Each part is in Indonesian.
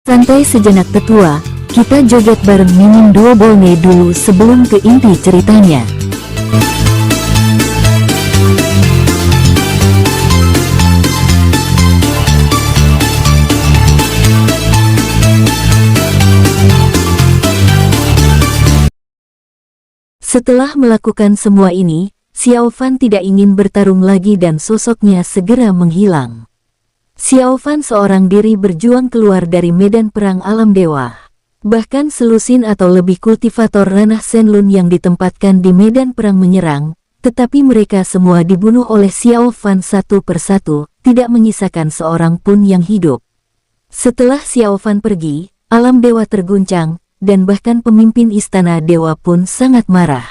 Santai sejenak tetua, kita joget bareng Mimin Duo Bolne dulu sebelum ke inti ceritanya. Setelah melakukan semua ini, Xiao Fan tidak ingin bertarung lagi dan sosoknya segera menghilang. Xiao Fan seorang diri berjuang keluar dari medan perang alam dewa. Bahkan selusin atau lebih kultivator ranah Shenlun yang ditempatkan di medan perang menyerang, tetapi mereka semua dibunuh oleh Xiao Fan satu persatu, tidak menyisakan seorang pun yang hidup. Setelah Xiao Fan pergi, alam dewa terguncang, dan bahkan pemimpin istana dewa pun sangat marah.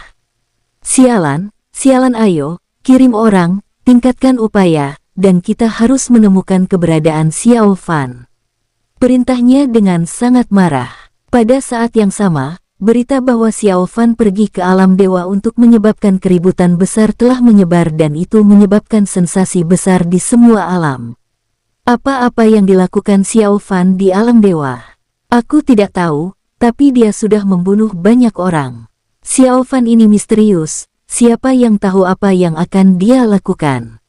Sialan, sialan ayo, kirim orang, tingkatkan upaya, dan kita harus menemukan keberadaan Xiao Fan. Perintahnya dengan sangat marah. Pada saat yang sama, berita bahwa Xiao Fan pergi ke alam dewa untuk menyebabkan keributan besar telah menyebar dan itu menyebabkan sensasi besar di semua alam. Apa-apa yang dilakukan Xiao Fan di alam dewa? Aku tidak tahu, tapi dia sudah membunuh banyak orang. Xiao Fan ini misterius, siapa yang tahu apa yang akan dia lakukan?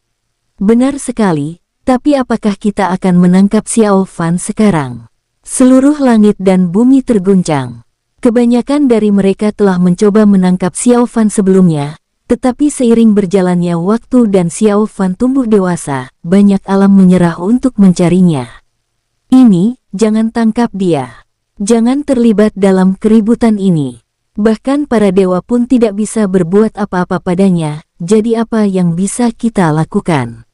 Benar sekali, tapi apakah kita akan menangkap Xiao Fan sekarang? Seluruh langit dan bumi terguncang. Kebanyakan dari mereka telah mencoba menangkap Xiao Fan sebelumnya, tetapi seiring berjalannya waktu dan Xiao Fan tumbuh dewasa, banyak alam menyerah untuk mencarinya. Ini, jangan tangkap dia. Jangan terlibat dalam keributan ini. Bahkan para dewa pun tidak bisa berbuat apa-apa padanya, jadi apa yang bisa kita lakukan?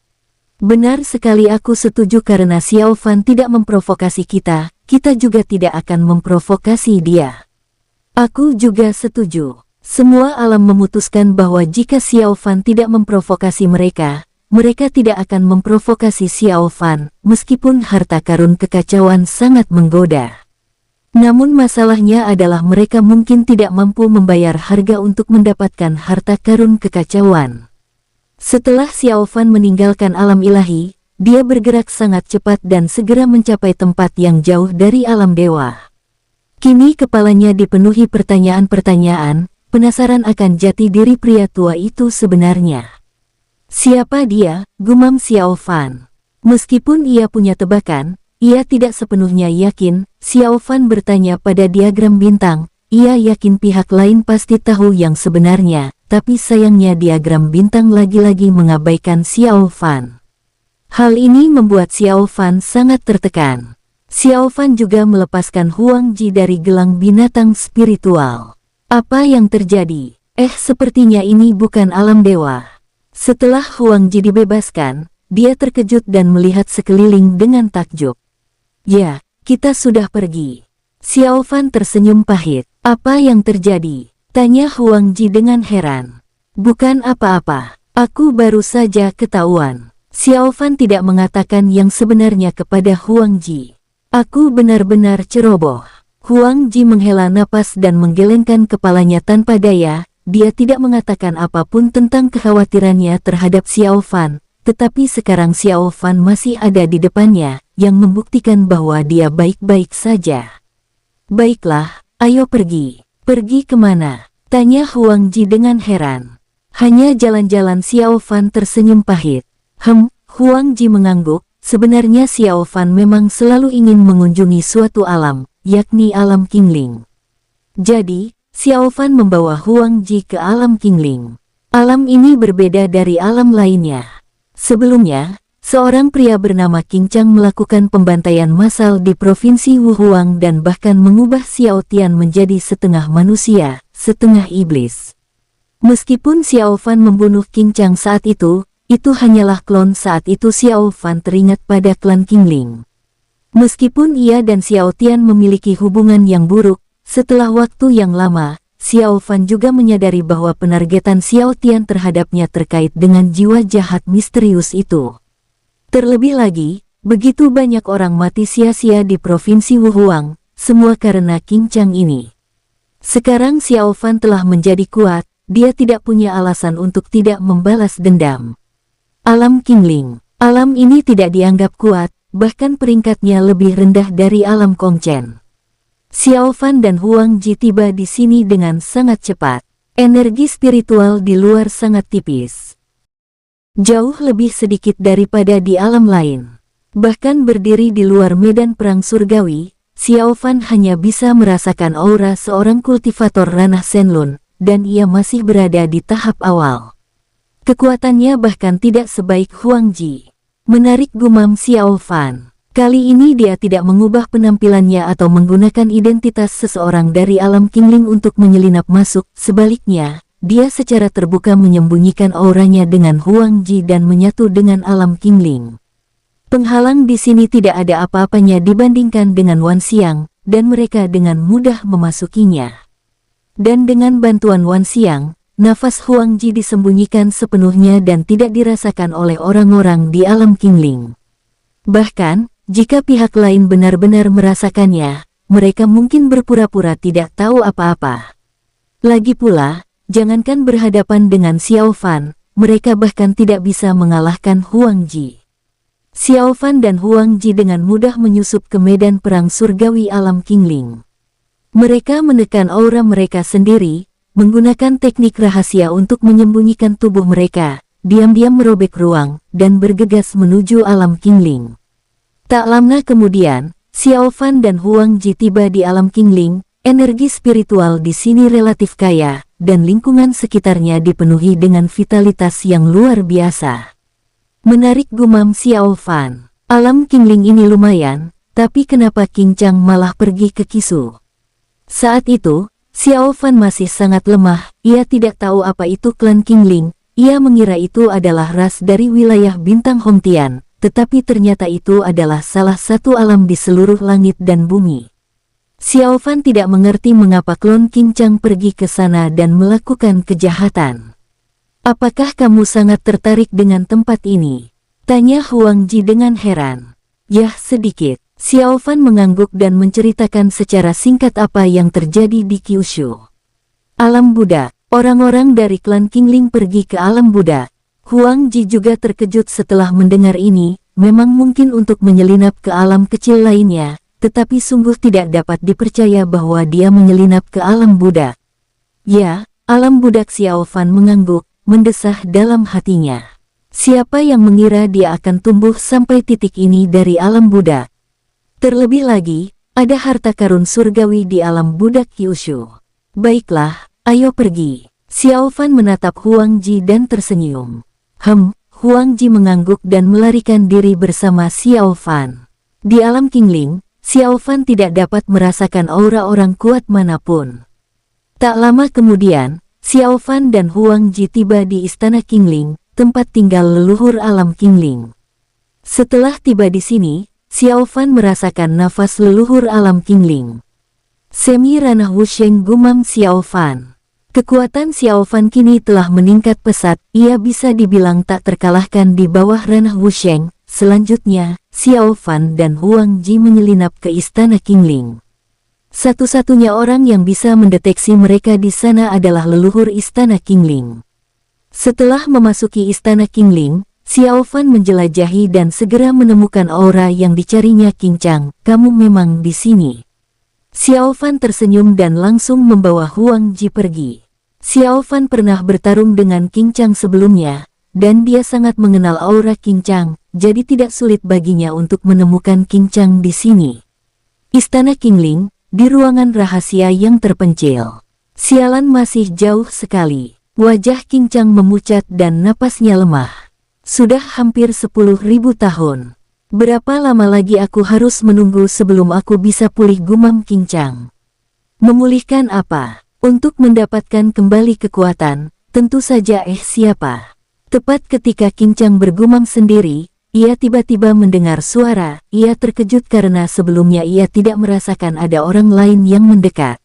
Benar sekali, aku setuju karena Xiao Fan tidak memprovokasi kita, kita juga tidak akan memprovokasi dia. Aku juga setuju. Semua alam memutuskan bahwa jika Xiao Fan tidak memprovokasi mereka, mereka tidak akan memprovokasi Xiao Fan, meskipun harta karun kekacauan sangat menggoda. Namun masalahnya adalah mereka mungkin tidak mampu membayar harga untuk mendapatkan harta karun kekacauan. Setelah Xiao Fan meninggalkan alam ilahi, dia bergerak sangat cepat dan segera mencapai tempat yang jauh dari alam dewa. Kini kepalanya dipenuhi pertanyaan-pertanyaan, penasaran akan jati diri pria tua itu sebenarnya. Siapa dia? Gumam Xiao Fan. Meskipun ia punya tebakan, ia tidak sepenuhnya yakin. Xiao Fan bertanya pada diagram bintang, ia yakin pihak lain pasti tahu yang sebenarnya. Tapi sayangnya diagram bintang lagi-lagi mengabaikan Xiao Fan. Hal ini membuat Xiao Fan sangat tertekan. Xiao Fan juga melepaskan Huang Ji dari gelang binatang spiritual. Apa yang terjadi? Sepertinya ini bukan alam dewa. Setelah Huang Ji dibebaskan, dia terkejut dan melihat sekeliling dengan takjub. Ya, kita sudah pergi. Xiao Fan tersenyum pahit. Apa yang terjadi? Tanya Huang Ji dengan heran. Bukan apa-apa, aku baru saja ketahuan. Xiao Fan tidak mengatakan yang sebenarnya kepada Huang Ji. Aku benar-benar ceroboh. Huang Ji menghela napas dan menggelengkan kepalanya tanpa daya. Dia tidak mengatakan apapun tentang kekhawatirannya terhadap Xiao Fan, tetapi sekarang Xiao Fan masih ada di depannya, yang membuktikan bahwa dia baik-baik saja. Baiklah, ayo pergi. Pergi kemana? Tanya Huang Ji dengan heran. Hanya jalan-jalan. Xiao Fan tersenyum pahit. Huang Ji mengangguk, sebenarnya Xiao Fan memang selalu ingin mengunjungi suatu alam, yakni alam Qingling. Jadi, Xiao Fan membawa Huang Ji ke alam Qingling. Alam ini berbeda dari alam lainnya. Sebelumnya, seorang pria bernama Qing Chang melakukan pembantaian massal di provinsi Wuhuang dan bahkan mengubah Xiao Tian menjadi setengah manusia, setengah iblis. Meskipun Xiao Fan membunuh Qing Chang saat itu hanyalah klon. Saat itu Xiao Fan teringat pada klan Qingling. Meskipun ia dan Xiao Tian memiliki hubungan yang buruk, setelah waktu yang lama, Xiao Fan juga menyadari bahwa penargetan Xiao Tian terhadapnya terkait dengan jiwa jahat misterius itu. Terlebih lagi, begitu banyak orang mati sia-sia di provinsi Wuhuang, semua karena Qing Chang ini. Sekarang Xiao Fan telah menjadi kuat, dia tidak punya alasan untuk tidak membalas dendam. Alam Qingling. Alam ini tidak dianggap kuat, bahkan peringkatnya lebih rendah dari alam Kongchen. Xiao Fan dan Huang Ji tiba di sini dengan sangat cepat. Energi spiritual di luar sangat tipis. Jauh lebih sedikit daripada di alam lain. Bahkan berdiri di luar medan perang surgawi, Xiao Fan hanya bisa merasakan aura seorang kultivator ranah Shenlun, dan ia masih berada di tahap awal. Kekuatannya bahkan tidak sebaik Huang Ji. Menarik gumam Xiao Fan. Kali ini dia tidak mengubah penampilannya atau menggunakan identitas seseorang dari alam Qingling untuk menyelinap masuk. Sebaliknya, dia secara terbuka menyembunyikan auranya dengan Huang Ji dan menyatu dengan alam Qingling. Penghalang di sini tidak ada apa-apanya dibandingkan dengan Wan Xiang, dan mereka dengan mudah memasukinya. Dan dengan bantuan Wan Xiang, nafas Huang Ji disembunyikan sepenuhnya dan tidak dirasakan oleh orang-orang di alam Qingling. Bahkan, jika pihak lain benar-benar merasakannya, mereka mungkin berpura-pura tidak tahu apa-apa. Lagi pula, jangankan berhadapan dengan Xiao Fan, mereka bahkan tidak bisa mengalahkan Huang Ji. Xiao Fan dan Huang Ji dengan mudah menyusup ke medan perang surgawi alam Qingling. Mereka menekan aura mereka sendiri, menggunakan teknik rahasia untuk menyembunyikan tubuh mereka, diam-diam merobek ruang, dan bergegas menuju alam Qingling. Tak lama kemudian, Xiao Fan dan Huang Ji tiba di alam Qingling. Energi spiritual di sini relatif kaya, dan lingkungan sekitarnya dipenuhi dengan vitalitas yang luar biasa. Menarik gumam Xiao Fan. Alam Qingling ini lumayan, tapi kenapa Qing Chang malah pergi ke Qishu? Saat itu, Xiao Fan masih sangat lemah, ia tidak tahu apa itu klan Qingling, ia mengira itu adalah ras dari wilayah bintang Hongtian, tetapi ternyata itu adalah salah satu alam di seluruh langit dan bumi. Xiao Fan tidak mengerti mengapa klon Qing Chang pergi ke sana dan melakukan kejahatan. Apakah kamu sangat tertarik dengan tempat ini? Tanya Huang Ji dengan heran. Yah, sedikit. Xiao Fan mengangguk dan menceritakan secara singkat apa yang terjadi di Kyushu. Alam budak. Orang-orang dari klan Qingling pergi ke alam budak. Huang Ji juga terkejut setelah mendengar ini. Memang mungkin untuk menyelinap ke alam kecil lainnya, tetapi sungguh tidak dapat dipercaya bahwa dia menyelinap ke alam budak. Ya, alam budak. Xiao Fan mengangguk, mendesah dalam hatinya. Siapa yang mengira dia akan tumbuh sampai titik ini dari alam budak? Terlebih lagi, ada harta karun surgawi di alam budak Kyushu. Baiklah, ayo pergi. Xiao Fan menatap Huang Ji dan tersenyum. Huang Ji mengangguk dan melarikan diri bersama Xiao Fan. Di alam Qingling, Xiao Fan tidak dapat merasakan aura orang kuat manapun. Tak lama kemudian, Xiao Fan dan Huang Ji tiba di istana Qingling, tempat tinggal leluhur alam Qingling. Setelah tiba di sini, Xiao Fan merasakan nafas leluhur alam Qingling. Semi ranah Wusheng, gumam Xiao Fan. Kekuatan Xiao Fan kini telah meningkat pesat, ia bisa dibilang tak terkalahkan di bawah ranah Wusheng. Selanjutnya, Xiao Fan dan Huang Ji menyelinap ke istana Qingling. Satu-satunya orang yang bisa mendeteksi mereka di sana adalah leluhur istana Qingling. Setelah memasuki istana Qingling, Xiao Fan menjelajahi dan segera menemukan aura yang dicarinya Qing Chang. Kamu memang di sini. Xiao Fan tersenyum dan langsung membawa Huang Ji pergi. Xiao Fan pernah bertarung dengan Qing Chang sebelumnya, dan dia sangat mengenal aura Qing Chang, jadi tidak sulit baginya untuk menemukan Qing Chang di sini. Istana Qingling, di ruangan rahasia yang terpencil. Sialan, masih jauh sekali. Wajah Qing Chang memucat dan napasnya lemah. Sudah hampir 10.000 tahun. Berapa lama lagi aku harus menunggu sebelum aku bisa pulih, gumam Qing Chang. Memulihkan apa? Untuk mendapatkan kembali kekuatan, tentu saja siapa? Tepat ketika Qing Chang bergumam sendiri, ia tiba-tiba mendengar suara. Ia terkejut karena sebelumnya ia tidak merasakan ada orang lain yang mendekat.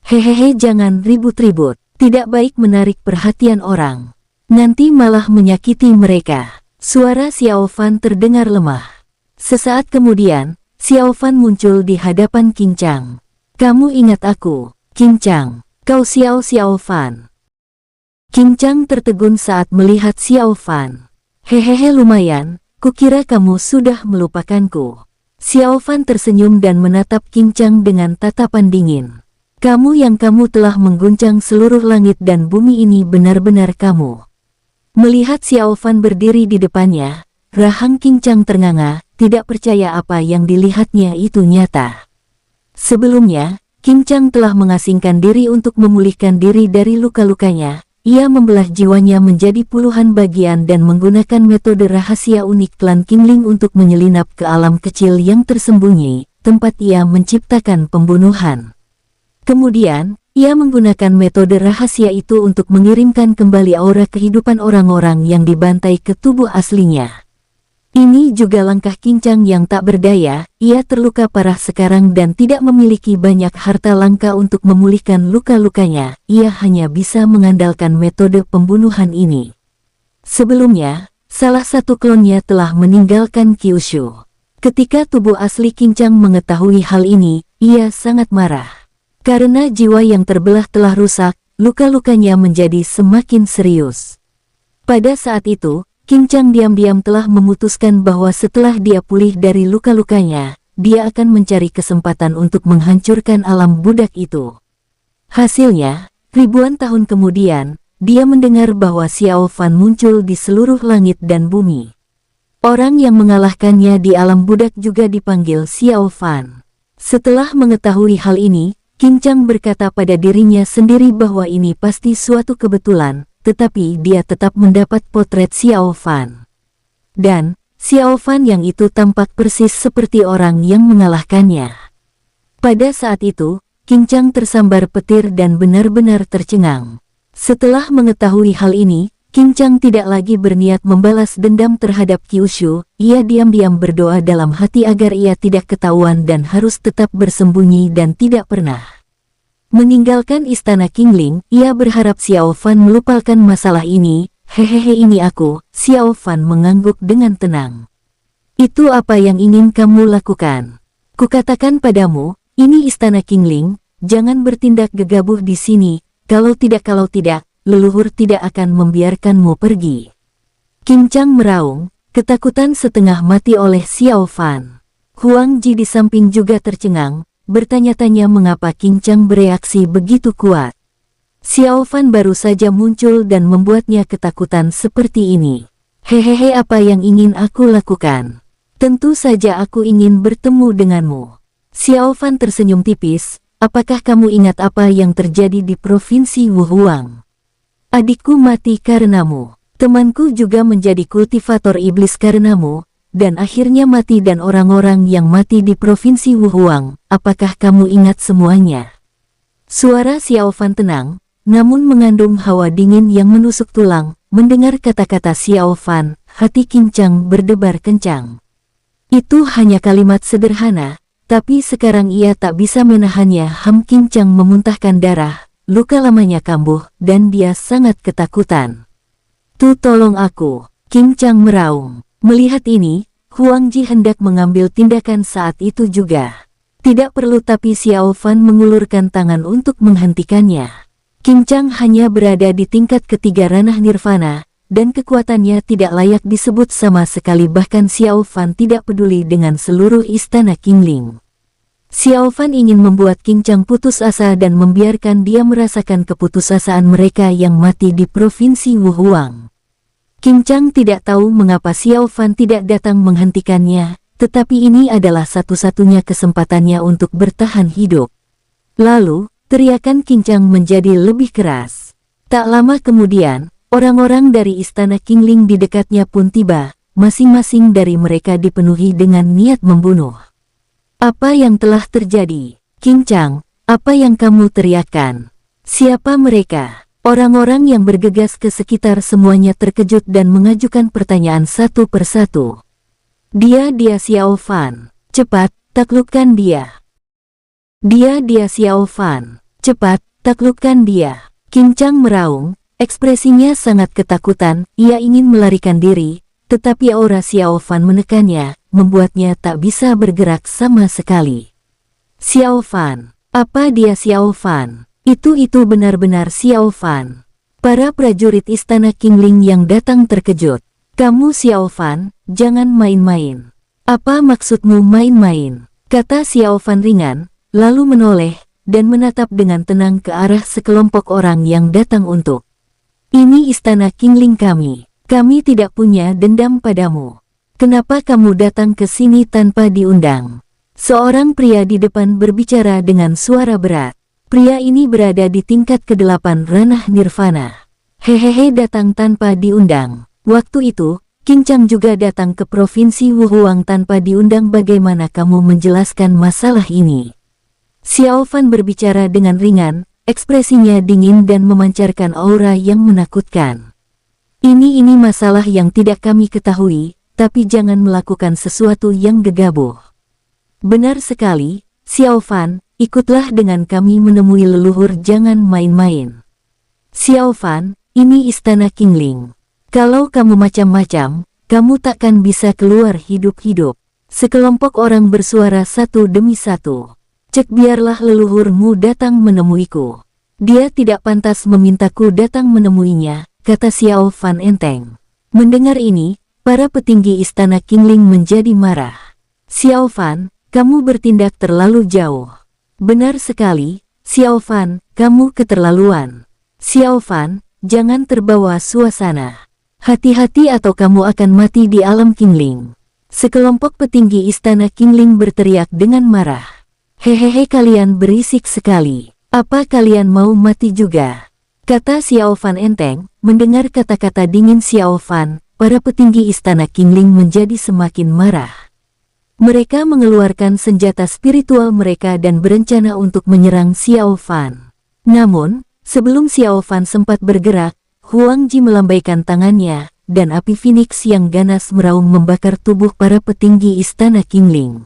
Hehehe, jangan ribut-ribut. Tidak baik menarik perhatian orang. Nanti malah menyakiti mereka. Suara Xiao Fan terdengar lemah. Sesaat kemudian, Xiao Fan muncul di hadapan Qing Chang. Kamu ingat aku, Qing Chang? Kau Xiao Fan. Qing Chang tertegun saat melihat Xiao Fan. Hehehe, lumayan, Kukira kamu sudah melupakanku. Xiao Fan tersenyum dan menatap Qing Chang dengan tatapan dingin. Kamu telah mengguncang seluruh langit dan bumi ini benar-benar kamu. Melihat Xiao Fan berdiri di depannya, rahang Qing Chang ternganga, tidak percaya apa yang dilihatnya itu nyata. Sebelumnya, Qing Chang telah mengasingkan diri untuk memulihkan diri dari luka-lukanya. Ia membelah jiwanya menjadi puluhan bagian dan menggunakan metode rahasia unik klan Qingling untuk menyelinap ke alam kecil yang tersembunyi, tempat ia menciptakan pembunuhan. Kemudian, ia menggunakan metode rahasia itu untuk mengirimkan kembali aura kehidupan orang-orang yang dibantai ke tubuh aslinya. Ini juga langkah Qing Chang yang tak berdaya, ia terluka parah sekarang dan tidak memiliki banyak harta langka untuk memulihkan luka-lukanya, ia hanya bisa mengandalkan metode pembunuhan ini. Sebelumnya, salah satu klonnya telah meninggalkan Kyushu. Ketika tubuh asli Qing Chang mengetahui hal ini, ia sangat marah. Karena jiwa yang terbelah telah rusak, luka-lukanya menjadi semakin serius. Pada saat itu, Qing Chang diam-diam telah memutuskan bahwa setelah dia pulih dari luka-lukanya, dia akan mencari kesempatan untuk menghancurkan alam budak itu. Hasilnya, ribuan tahun kemudian, dia mendengar bahwa Xiao Fan muncul di seluruh langit dan bumi. Orang yang mengalahkannya di alam budak juga dipanggil Xiao Fan. Setelah mengetahui hal ini, Qing Chang berkata pada dirinya sendiri bahwa ini pasti suatu kebetulan, tetapi dia tetap mendapat potret Xiao Fan. Dan, Xiao Fan yang itu tampak persis seperti orang yang mengalahkannya. Pada saat itu, Qing Chang tersambar petir dan benar-benar tercengang. Setelah mengetahui hal ini, Qing Chang tidak lagi berniat membalas dendam terhadap Kyushu, ia diam-diam berdoa dalam hati agar ia tidak ketahuan dan harus tetap bersembunyi dan tidak pernah meninggalkan istana Qingling. Ia berharap Xiao Fan melupakan masalah ini. Hehehe, ini aku. Xiao Fan mengangguk dengan tenang. Itu apa yang ingin kamu lakukan? Kukatakan padamu, ini istana Qingling, jangan bertindak gegabah di sini, kalau tidak, leluhur tidak akan membiarkanmu pergi. Qing Chang meraung, ketakutan setengah mati oleh Xiao Fan. Huang Ji di samping juga tercengang, bertanya-tanya mengapa Qing Chang bereaksi begitu kuat. Xiao Fan baru saja muncul dan membuatnya ketakutan seperti ini. Hehehe, apa yang ingin aku lakukan? Tentu saja aku ingin bertemu denganmu. Xiao Fan tersenyum tipis, apakah kamu ingat apa yang terjadi di provinsi Wuhuang? Adikku mati karenamu. Temanku juga menjadi kultivator iblis karenamu, dan akhirnya mati, dan orang-orang yang mati di provinsi Wuhuang, apakah kamu ingat semuanya? Suara Xiao Fan tenang, namun mengandung hawa dingin yang menusuk tulang. Mendengar kata-kata Xiao Fan, hati Qing Chang berdebar kencang. Itu hanya kalimat sederhana, tapi sekarang ia tak bisa menahannya. Qing Chang memuntahkan darah, luka lamanya kambuh, dan dia sangat ketakutan. Tolong aku, Qing Chang meraung. Melihat ini, Huang Ji hendak mengambil tindakan saat itu juga. Tidak perlu, tapi Xiao Fan mengulurkan tangan untuk menghentikannya. Qing Chang hanya berada di tingkat ketiga ranah nirvana, dan kekuatannya tidak layak disebut sama sekali, bahkan Xiao Fan tidak peduli dengan seluruh istana Qingling. Xiao Fan ingin membuat Qing Chang putus asa dan membiarkan dia merasakan keputusasaan mereka yang mati di provinsi Wuhuang. Qing Chang tidak tahu mengapa Xiao Fan tidak datang menghentikannya, tetapi ini adalah satu-satunya kesempatannya untuk bertahan hidup. Lalu, teriakan Qing Chang menjadi lebih keras. Tak lama kemudian, orang-orang dari istana Qingling di dekatnya pun tiba, masing-masing dari mereka dipenuhi dengan niat membunuh. Apa yang telah terjadi? Qing Chang, apa yang kamu teriakkan? Siapa mereka? Orang-orang yang bergegas ke sekitar semuanya terkejut dan mengajukan pertanyaan satu persatu. Dia Xiao Fan. Cepat, taklukkan dia. Dia Xiao Fan. Cepat, taklukkan dia. Qing Chang meraung, ekspresinya sangat ketakutan. Ia ingin melarikan diri, tetapi aura Xiao Fan menekannya, membuatnya tak bisa bergerak sama sekali. Xiao Fan. Apa dia Xiao Fan? Itu benar-benar Xiao Fan. Para prajurit istana Qingling yang datang terkejut. Kamu Xiao Fan, jangan main-main. Apa maksudmu main-main? Kata Xiao Fan ringan, lalu menoleh, dan menatap dengan tenang ke arah sekelompok orang yang datang untuk. Ini istana Qingling kami. Kami tidak punya dendam padamu. Kenapa kamu datang ke sini tanpa diundang? Seorang pria di depan berbicara dengan suara berat. Pria ini berada di tingkat ke-8 ranah nirvana. Hehehe, datang tanpa diundang. Waktu itu, Qing Chang juga datang ke provinsi Wuhuang tanpa diundang. Bagaimana kamu menjelaskan masalah ini? Xiao Fan berbicara dengan ringan, ekspresinya dingin dan memancarkan aura yang menakutkan. Ini masalah yang tidak kami ketahui, tapi jangan melakukan sesuatu yang gegabah. Benar sekali, Xiao Fan, ikutlah dengan kami menemui leluhur, jangan main-main. Xiao Fan, ini istana Qingling. Kalau kamu macam-macam, kamu takkan bisa keluar hidup-hidup. Sekelompok orang bersuara satu demi satu. Cek, biarlah leluhurmu datang menemuiku. Dia tidak pantas memintaku datang menemuinya, kata Xiao Fan enteng. Mendengar ini, para petinggi istana Qingling menjadi marah. Xiao Fan, kamu bertindak terlalu jauh. Benar sekali, Xiao Fan, kamu keterlaluan. Xiao Fan, jangan terbawa suasana. Hati-hati atau kamu akan mati di alam Qingling. Sekelompok petinggi istana Qingling berteriak dengan marah. Hehehe, kalian berisik sekali. Apa kalian mau mati juga? Kata Xiao Fan enteng. Mendengar kata-kata dingin Xiao Fan, para petinggi istana Qingling menjadi semakin marah. Mereka mengeluarkan senjata spiritual mereka dan berencana untuk menyerang Xiao Fan. Namun, sebelum Xiao Fan sempat bergerak, Huang Ji melambaikan tangannya, dan api Phoenix yang ganas meraung membakar tubuh para petinggi istana Qingling.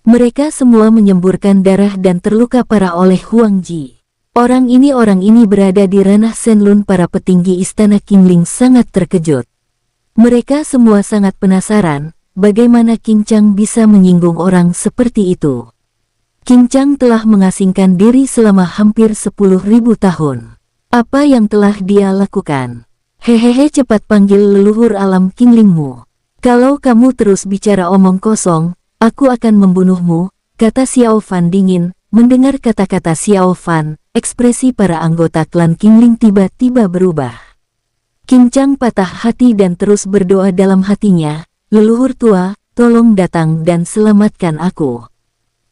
Mereka semua menyemburkan darah dan terluka parah oleh Huang Ji. Orang ini berada di ranah Shenlun. Para petinggi istana Qingling sangat terkejut. Mereka semua sangat penasaran, bagaimana Qing Chang bisa menyinggung orang seperti itu. Qing Chang telah mengasingkan diri selama hampir 10.000 tahun. Apa yang telah dia lakukan? Hehehe, cepat panggil leluhur alam Qinglingmu. Kalau kamu terus bicara omong kosong, aku akan membunuhmu, kata Xiao Fan dingin. Mendengar kata-kata Xiao Fan, ekspresi para anggota klan Qingling tiba-tiba berubah. Qing Chang patah hati dan terus berdoa dalam hatinya, leluhur tua, tolong datang dan selamatkan aku.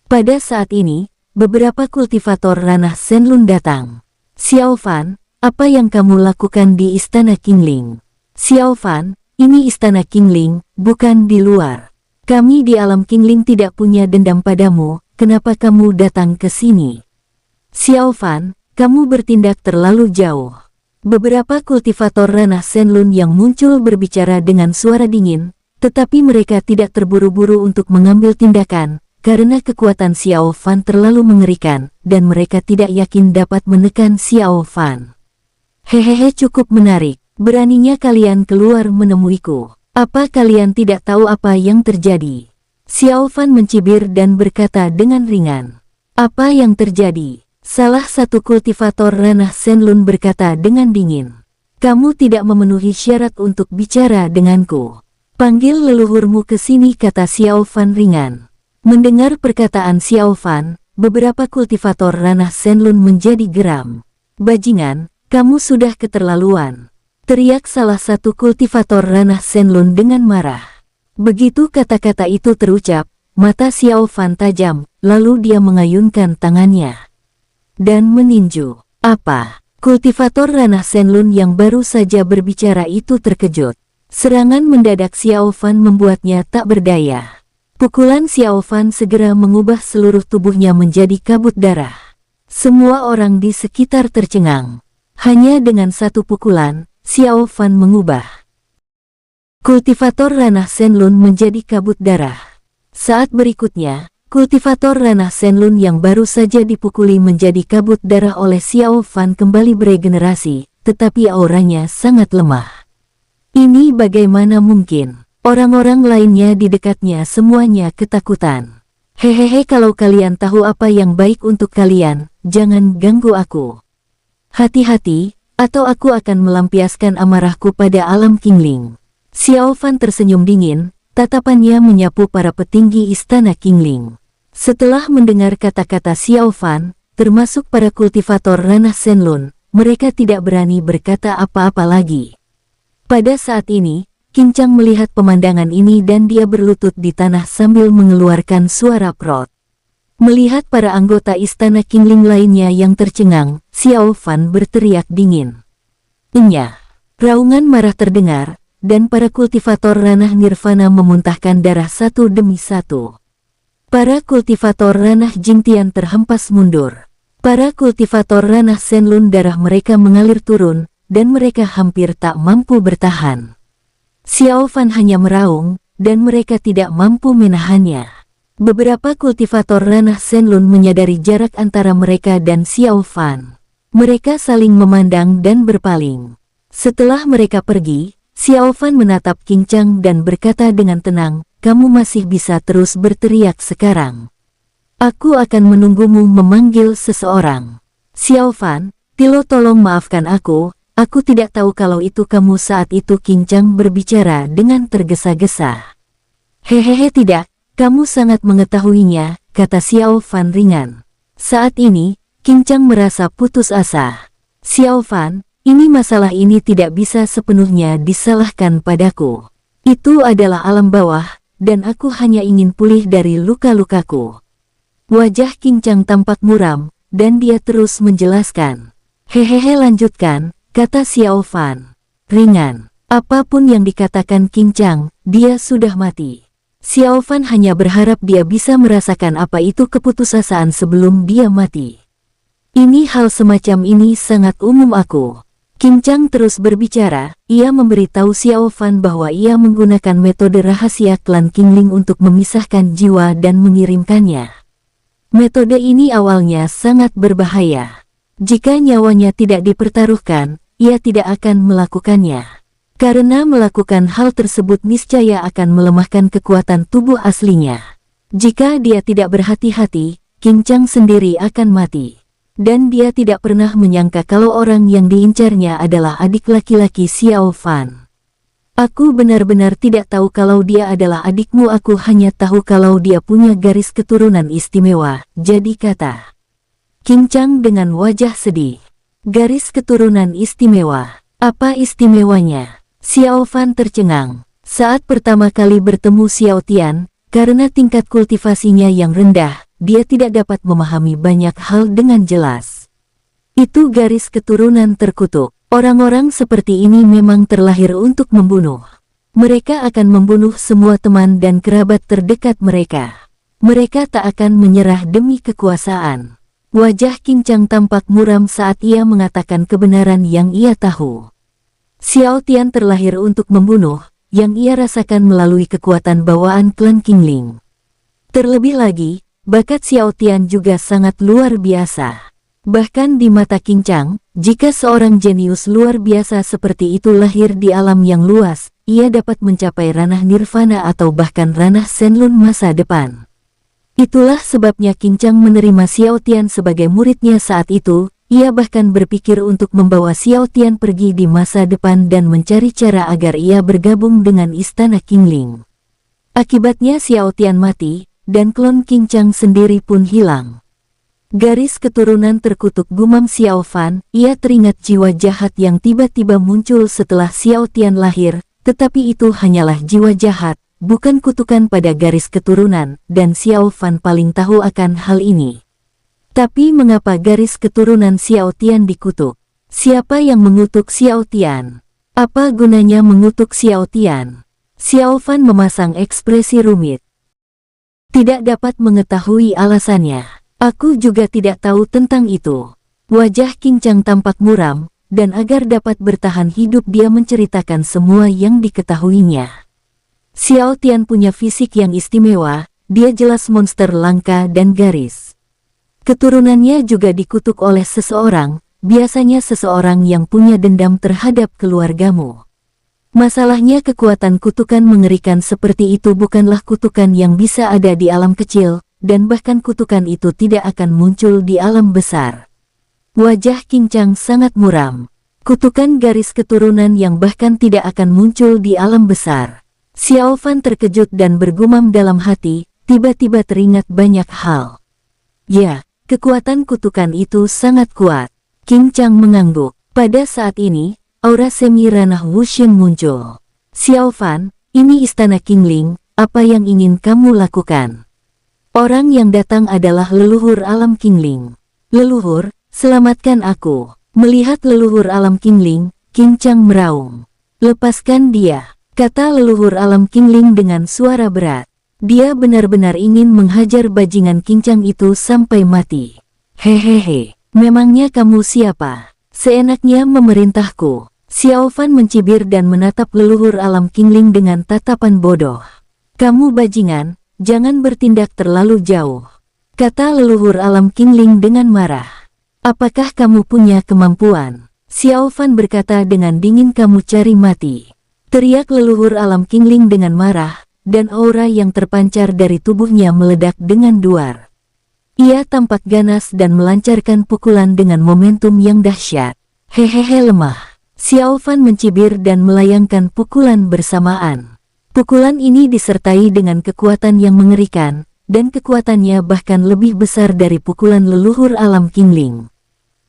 Pada saat ini, beberapa kultivator ranah Shenlun datang. Xiao Fan, apa yang kamu lakukan di istana Qingling? Xiao Fan, ini istana Qingling, bukan di luar. Kami di alam Qingling tidak punya dendam padamu, kenapa kamu datang ke sini? Xiao Fan, kamu bertindak terlalu jauh. Beberapa kultivator ranah Shenlun yang muncul berbicara dengan suara dingin, tetapi mereka tidak terburu-buru untuk mengambil tindakan, karena kekuatan Xiao Fan terlalu mengerikan, dan mereka tidak yakin dapat menekan Xiao Fan. Hehehe, cukup menarik. Beraninya kalian keluar menemuiku. Apa kalian tidak tahu apa yang terjadi? Xiao Fan mencibir dan berkata dengan ringan. Apa yang terjadi? Salah satu kultivator ranah Shenlun berkata dengan dingin. Kamu tidak memenuhi syarat untuk bicara denganku. Panggil leluhurmu ke sini, kata Xiao Fan ringan. Mendengar perkataan Xiao Fan, beberapa kultivator ranah Shenlun menjadi geram. Bajingan, kamu sudah keterlaluan. Teriak salah satu kultivator ranah Shenlun dengan marah. Begitu kata-kata itu terucap, mata Xiao Fan tajam, lalu dia mengayunkan tangannya dan meninju. Apa? Kultivator ranah Shenlun yang baru saja berbicara itu terkejut. Serangan mendadak Xiao Fan membuatnya tak berdaya. Pukulan Xiao Fan segera mengubah seluruh tubuhnya menjadi kabut darah. Semua orang di sekitar tercengang. Hanya dengan satu pukulan, Xiao Fan mengubah kultivator ranah Shenlun menjadi kabut darah. Saat berikutnya, kultivator ranah Shenlun yang baru saja dipukuli menjadi kabut darah oleh Xiao Fan kembali beregenerasi, tetapi auranya sangat lemah. Ini bagaimana mungkin? Orang-orang lainnya di dekatnya semuanya ketakutan. Hehehe, kalau kalian tahu apa yang baik untuk kalian, jangan ganggu aku. Hati-hati, atau aku akan melampiaskan amarahku pada alam Qingling. Xiao Fan tersenyum dingin, tatapannya menyapu para petinggi istana Qingling. Setelah mendengar kata-kata Xiao Fan, termasuk para kultivator ranah Shenlun, mereka tidak berani berkata apa-apa lagi. Pada saat ini, Qin Chang melihat pemandangan ini dan dia berlutut di tanah sambil mengeluarkan suara prot. Melihat para anggota istana Qingling lainnya yang tercengang, Xiao Fan berteriak dingin. Inya. Raungan marah terdengar, dan para kultivator ranah Nirvana memuntahkan darah satu demi satu. Para kultivator ranah Jingtian terhempas mundur. Para kultivator ranah Shenlun darah mereka mengalir turun, dan mereka hampir tak mampu bertahan. Xiao Fan hanya meraung, dan mereka tidak mampu menahannya. Beberapa kultivator ranah Shenlun menyadari jarak antara mereka dan Xiao Fan. Mereka saling memandang dan berpaling. Setelah mereka pergi, Xiao Fan menatap Qin Chang dan berkata dengan tenang, "Kamu masih bisa terus berteriak sekarang. Aku akan menunggumu memanggil seseorang." "Xiao Fan, tolong maafkan aku tidak tahu kalau itu kamu saat itu." Qin Chang berbicara dengan tergesa-gesa. "Hehehe tidak, kamu sangat mengetahuinya," kata Xiao Fan ringan. Saat ini, Qin Chang merasa putus asa. "Xiao Fan, masalah ini tidak bisa sepenuhnya disalahkan padaku. Itu adalah alam bawah, dan aku hanya ingin pulih dari luka-lukaku." Wajah Qin Chang tampak muram, dan dia terus menjelaskan. "Hehehe lanjutkan," kata Xiao Fan. Ringan. Apapun yang dikatakan Qin Chang, dia sudah mati. Xiao Fan hanya berharap dia bisa merasakan apa itu keputusasaan sebelum dia mati. Hal semacam ini sangat umum aku." Qin Chang terus berbicara, ia memberitahu Xiao Fan bahwa ia menggunakan metode rahasia klan Qingling untuk memisahkan jiwa dan mengirimkannya. Metode ini awalnya sangat berbahaya. Jika nyawanya tidak dipertaruhkan, ia tidak akan melakukannya. Karena melakukan hal tersebut niscaya akan melemahkan kekuatan tubuh aslinya. Jika dia tidak berhati-hati, Qin Chang sendiri akan mati. Dan dia tidak pernah menyangka kalau orang yang diincarnya adalah adik laki-laki Xiao Fan. "Aku benar-benar tidak tahu kalau dia adalah adikmu, aku hanya tahu kalau dia punya garis keturunan istimewa," jadi kata Qin Chang dengan wajah sedih. "Garis keturunan istimewa? Apa istimewanya?" Xiao Fan tercengang. Saat pertama kali bertemu Xiao Tian, karena tingkat kultivasinya yang rendah, dia tidak dapat memahami banyak hal dengan jelas. Itu garis keturunan terkutuk. Orang-orang seperti ini memang terlahir untuk membunuh. Mereka akan membunuh semua teman dan kerabat terdekat mereka. Mereka tak akan menyerah demi kekuasaan. Wajah Qin Chang tampak muram saat ia mengatakan kebenaran yang ia tahu. Xiao Tian terlahir untuk membunuh, yang ia rasakan melalui kekuatan bawaan klan Qingling. Terlebih lagi, bakat Xiao Tian juga sangat luar biasa. Bahkan di mata Qin Chang, jika seorang jenius luar biasa seperti itu lahir di alam yang luas, ia dapat mencapai ranah nirvana atau bahkan ranah Shenlun masa depan. Itulah sebabnya Qin Chang menerima Xiao Tian sebagai muridnya saat itu. Ia bahkan berpikir untuk membawa Xiao Tian pergi di masa depan dan mencari cara agar ia bergabung dengan istana Qingling. Akibatnya Xiao Tian mati, dan klon Qin Chang sendiri pun hilang. Garis keturunan terkutuk, gumam Xiao Fan. Ia teringat jiwa jahat yang tiba-tiba muncul setelah Xiao Tian lahir, tetapi itu hanyalah jiwa jahat, bukan kutukan pada garis keturunan, dan Xiao Fan paling tahu akan hal ini. Tapi mengapa garis keturunan Xiao Tian dikutuk? Siapa yang mengutuk Xiao Tian? Apa gunanya mengutuk Xiao Tian? Xiao Fan memasang ekspresi rumit. "Tidak dapat mengetahui alasannya. Aku juga tidak tahu tentang itu." Wajah Qin Chang tampak muram, dan agar dapat bertahan hidup dia menceritakan semua yang diketahuinya. Xiao Tian punya fisik yang istimewa, dia jelas monster langka dan garis keturunannya juga dikutuk oleh seseorang, biasanya seseorang yang punya dendam terhadap keluargamu. Masalahnya kekuatan kutukan mengerikan seperti itu bukanlah kutukan yang bisa ada di alam kecil, dan bahkan kutukan itu tidak akan muncul di alam besar. Wajah Qin Chang sangat muram. Kutukan garis keturunan yang bahkan tidak akan muncul di alam besar. Xiao Fan terkejut dan bergumam dalam hati, tiba-tiba teringat banyak hal. Ya, kekuatan kutukan itu sangat kuat. Qing Chang mengangguk. Pada saat ini, aura semi ranah Wuxian muncul. Xiao Fan, ini istana Qingling, apa yang ingin kamu lakukan? Orang yang datang adalah leluhur alam Qingling. Leluhur, selamatkan aku. Melihat leluhur alam Qingling, Qing Chang meraung. Lepaskan dia, kata leluhur alam Qingling dengan suara berat. Dia benar-benar ingin menghajar bajingan Qing Chang itu sampai mati. Hehehe, memangnya kamu siapa? Seenaknya memerintahku. Xiao Fan mencibir dan menatap leluhur alam Qingling dengan tatapan bodoh. Kamu bajingan, jangan bertindak terlalu jauh, kata leluhur alam Qingling dengan marah. Apakah kamu punya kemampuan? Xiao Fan berkata dengan dingin, kamu cari mati. Teriak leluhur alam Qingling dengan marah, dan aura yang terpancar dari tubuhnya meledak dengan duar. Ia tampak ganas dan melancarkan pukulan dengan momentum yang dahsyat. Hehehe, lemah. Xiao Fan mencibir dan melayangkan pukulan bersamaan. Pukulan ini disertai dengan kekuatan yang mengerikan, dan kekuatannya bahkan lebih besar dari pukulan leluhur alam Qingling.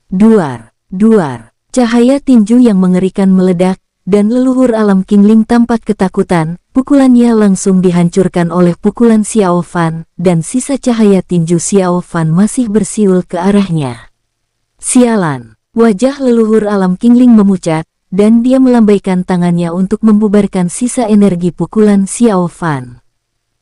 Duar, duar, cahaya tinju yang mengerikan meledak, dan leluhur alam Qingling tampak ketakutan. Pukulannya langsung dihancurkan oleh pukulan Xiao Fan, dan sisa cahaya tinju Xiao Fan masih bersiul ke arahnya. Sialan, wajah leluhur alam Qingling memucat, dan dia melambaikan tangannya untuk membubarkan sisa energi pukulan Xiao Fan.